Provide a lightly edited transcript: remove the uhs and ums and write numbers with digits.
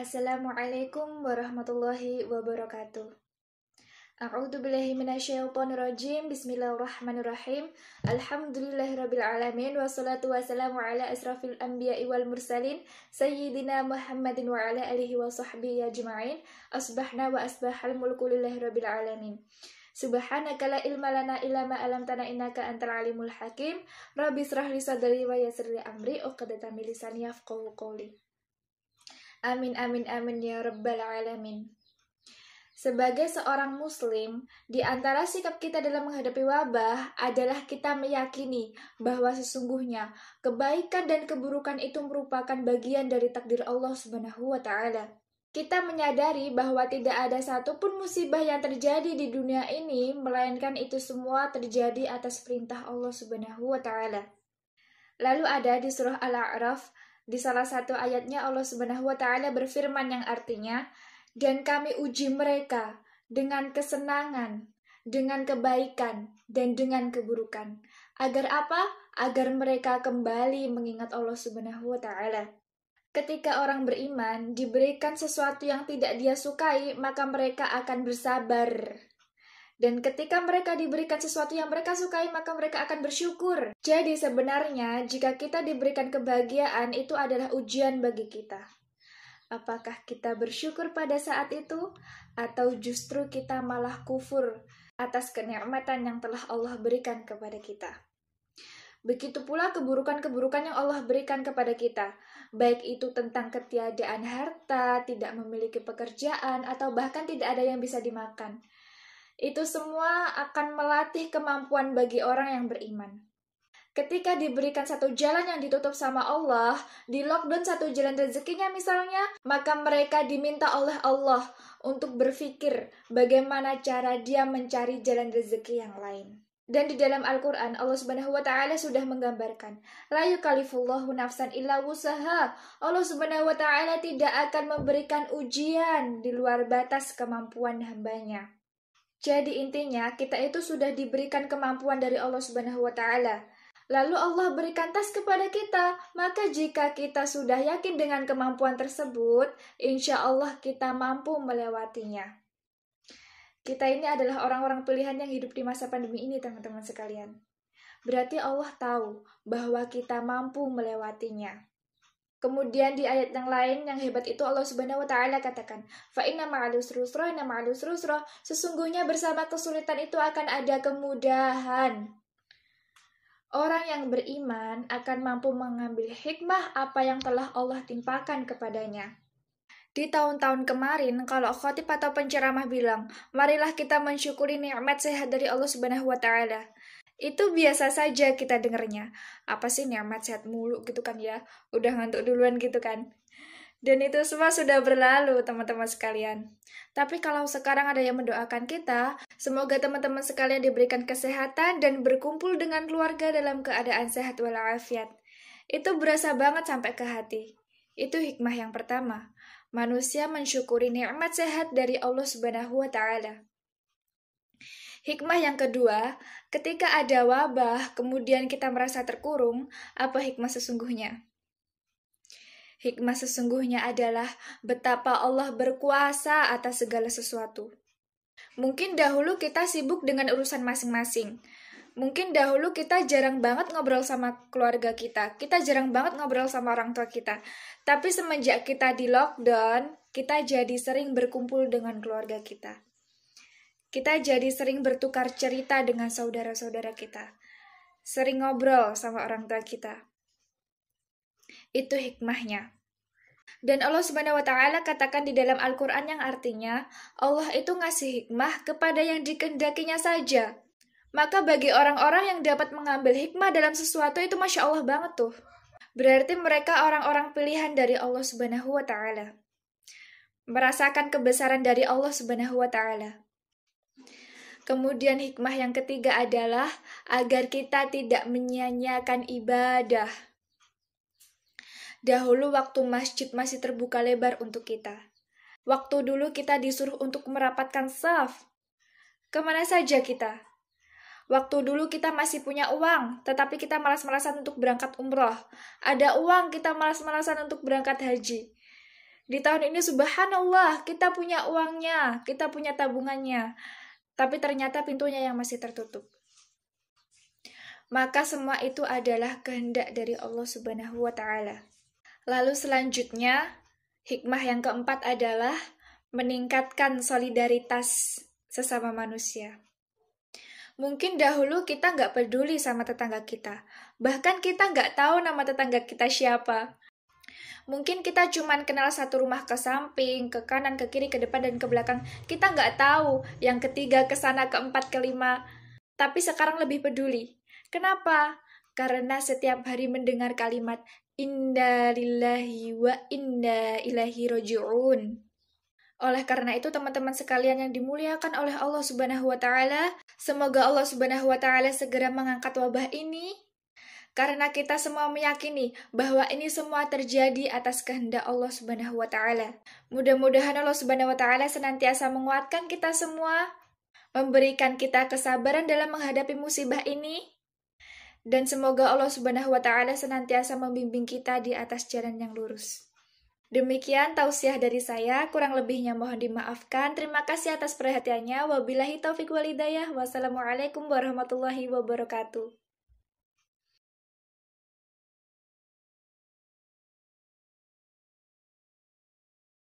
Assalamualaikum warahmatullahi wabarakatuh. A'udzu billahi minasyaitonir rajim. Bismillahirrahmanirrahim. Alhamdulillahirabbil alamin wassalatu wassalamu ala asrafil anbiya'i wal mursalin sayyidina Muhammadin wa ala alihi wa sahbihi ajma'in. Asbahna wa asbahal mulku lillahirabbil alamin. Subhanaka la ilma lana illa ma 'allamtana innaka antal alimul hakim. Rabbi shrah li sadri wa yassir li amri uqdatam min lisani yafqahu qawli. Amin amin amin ya rabbal alamin. Sebagai seorang muslim, di antara sikap kita dalam menghadapi wabah adalah kita meyakini bahwa sesungguhnya kebaikan dan keburukan itu merupakan bagian dari takdir Allah Subhanahu wa taala. Kita menyadari bahwa tidak ada satupun musibah yang terjadi di dunia ini melainkan itu semua terjadi atas perintah Allah Subhanahu wa taala. Lalu ada di surah Al-A'raf, di salah satu ayatnya Allah Subhanahu wa taala berfirman yang artinya, "Dan kami uji mereka dengan kesenangan, dengan kebaikan, dan dengan keburukan." Agar apa? Agar mereka kembali mengingat Allah Subhanahu wa taala. Ketika orang beriman diberikan sesuatu yang tidak dia sukai, maka mereka akan bersabar. Dan ketika mereka diberikan sesuatu yang mereka sukai, maka mereka akan bersyukur. Jadi sebenarnya, jika kita diberikan kebahagiaan, itu adalah ujian bagi kita. Apakah kita bersyukur pada saat itu? Atau justru kita malah kufur atas kenikmatan yang telah Allah berikan kepada kita? Begitu pula keburukan-keburukan yang Allah berikan kepada kita. Baik itu tentang ketiadaan harta, tidak memiliki pekerjaan, atau bahkan tidak ada yang bisa dimakan. Itu semua akan melatih kemampuan bagi orang yang beriman. Ketika diberikan satu jalan yang ditutup sama Allah, di lockdown satu jalan rezekinya misalnya, maka mereka diminta oleh Allah untuk berpikir bagaimana cara dia mencari jalan rezeki yang lain. Dan di dalam Al-Quran, Allah Subhanahu wa ta'ala sudah menggambarkan, la yukallifullahu nafsan illa wusaha. Allah Subhanahu wa ta'ala tidak akan memberikan ujian di luar batas kemampuan hambanya. Jadi intinya, kita itu sudah diberikan kemampuan dari Allah Subhanahu wa taala. Lalu Allah berikan tes kepada kita. Maka jika kita sudah yakin dengan kemampuan tersebut, insya Allah kita mampu melewatinya. Kita ini adalah orang-orang pilihan yang hidup di masa pandemi ini, teman-teman sekalian. Berarti Allah tahu bahwa kita mampu melewatinya. Kemudian di ayat yang lain yang hebat itu Allah Subhanahu wa taala katakan, "Fa inna ma'al usri yusra, inna ma'al usri yusra." Sesungguhnya bersama kesulitan itu akan ada kemudahan. Orang yang beriman akan mampu mengambil hikmah apa yang telah Allah timpakan kepadanya. Di tahun-tahun kemarin, kalau khatib atau penceramah bilang, "Marilah kita mensyukuri nikmat sehat dari Allah Subhanahu wa taala." Itu biasa saja kita dengernya. Apa sih nikmat sehat mulu gitu kan ya? Udah ngantuk duluan gitu kan? Dan itu semua sudah berlalu, teman-teman sekalian. Tapi kalau sekarang ada yang mendoakan kita, semoga teman-teman sekalian diberikan kesehatan dan berkumpul dengan keluarga dalam keadaan sehat walafiat. Itu berasa banget sampai ke hati. Itu hikmah yang pertama. Manusia mensyukuri nikmat sehat dari Allah Subhanahu wa taala. Hikmah yang kedua, ketika ada wabah, kemudian kita merasa terkurung, apa hikmah sesungguhnya? Hikmah sesungguhnya adalah betapa Allah berkuasa atas segala sesuatu. Mungkin dahulu kita sibuk dengan urusan masing-masing. Mungkin dahulu kita jarang banget ngobrol sama keluarga kita. Kita jarang banget ngobrol sama orang tua kita. Tapi semenjak kita di lockdown, kita jadi sering berkumpul dengan keluarga kita. Kita jadi sering bertukar cerita dengan saudara-saudara kita. Sering ngobrol sama orang tua kita. Itu hikmahnya. Dan Allah Subhanahu wa taala katakan di dalam Al-Qur'an yang artinya, Allah itu ngasih hikmah kepada yang dikehendakinya saja. Maka bagi orang-orang yang dapat mengambil hikmah dalam sesuatu itu Masya Allah banget tuh. Berarti mereka orang-orang pilihan dari Allah Subhanahu wa taala. Merasakan kebesaran dari Allah Subhanahu wa taala. Kemudian hikmah yang ketiga adalah agar kita tidak menyia-nyiakan ibadah. Dahulu waktu masjid masih terbuka lebar untuk kita. Waktu dulu kita disuruh untuk merapatkan shaf. Kemana saja kita? Waktu dulu kita masih punya uang, tetapi kita malas-malasan untuk berangkat umroh. Ada uang, kita malas-malasan untuk berangkat haji. Di tahun ini subhanallah, kita punya uangnya, kita punya tabungannya. Tapi ternyata pintunya yang masih tertutup. Maka semua itu adalah kehendak dari Allah Subhanahu wa Ta'ala. Lalu selanjutnya, hikmah yang keempat adalah meningkatkan solidaritas sesama manusia. Mungkin dahulu kita nggak peduli sama tetangga kita. Bahkan kita nggak tahu nama tetangga kita siapa. Mungkin kita cuman kenal satu rumah ke samping, ke kanan, ke kiri, ke depan, dan ke belakang. Kita nggak tahu yang ketiga, ke sana, keempat, kelima. Tapi sekarang lebih peduli. Kenapa? Karena setiap hari mendengar kalimat Inna lillahi wa inna ilaihi roji'un. Oleh karena itu teman-teman sekalian yang dimuliakan oleh Allah Subhanahu wa Ta'ala, semoga Allah Subhanahu wa Ta'ala segera mengangkat wabah ini, karena kita semua meyakini bahwa ini semua terjadi atas kehendak Allah Subhanahu wa Ta'ala. Mudah-mudahan Allah Subhanahu wa Ta'ala senantiasa menguatkan kita semua, memberikan kita kesabaran dalam menghadapi musibah ini, dan semoga Allah Subhanahu wa Ta'ala senantiasa membimbing kita di atas jalan yang lurus. Demikian tausiah dari saya, kurang lebihnya mohon dimaafkan. Terima kasih atas perhatiannya. Wabillahi taufiq wal hidayah. Wassalamualaikum warahmatullahi wabarakatuh.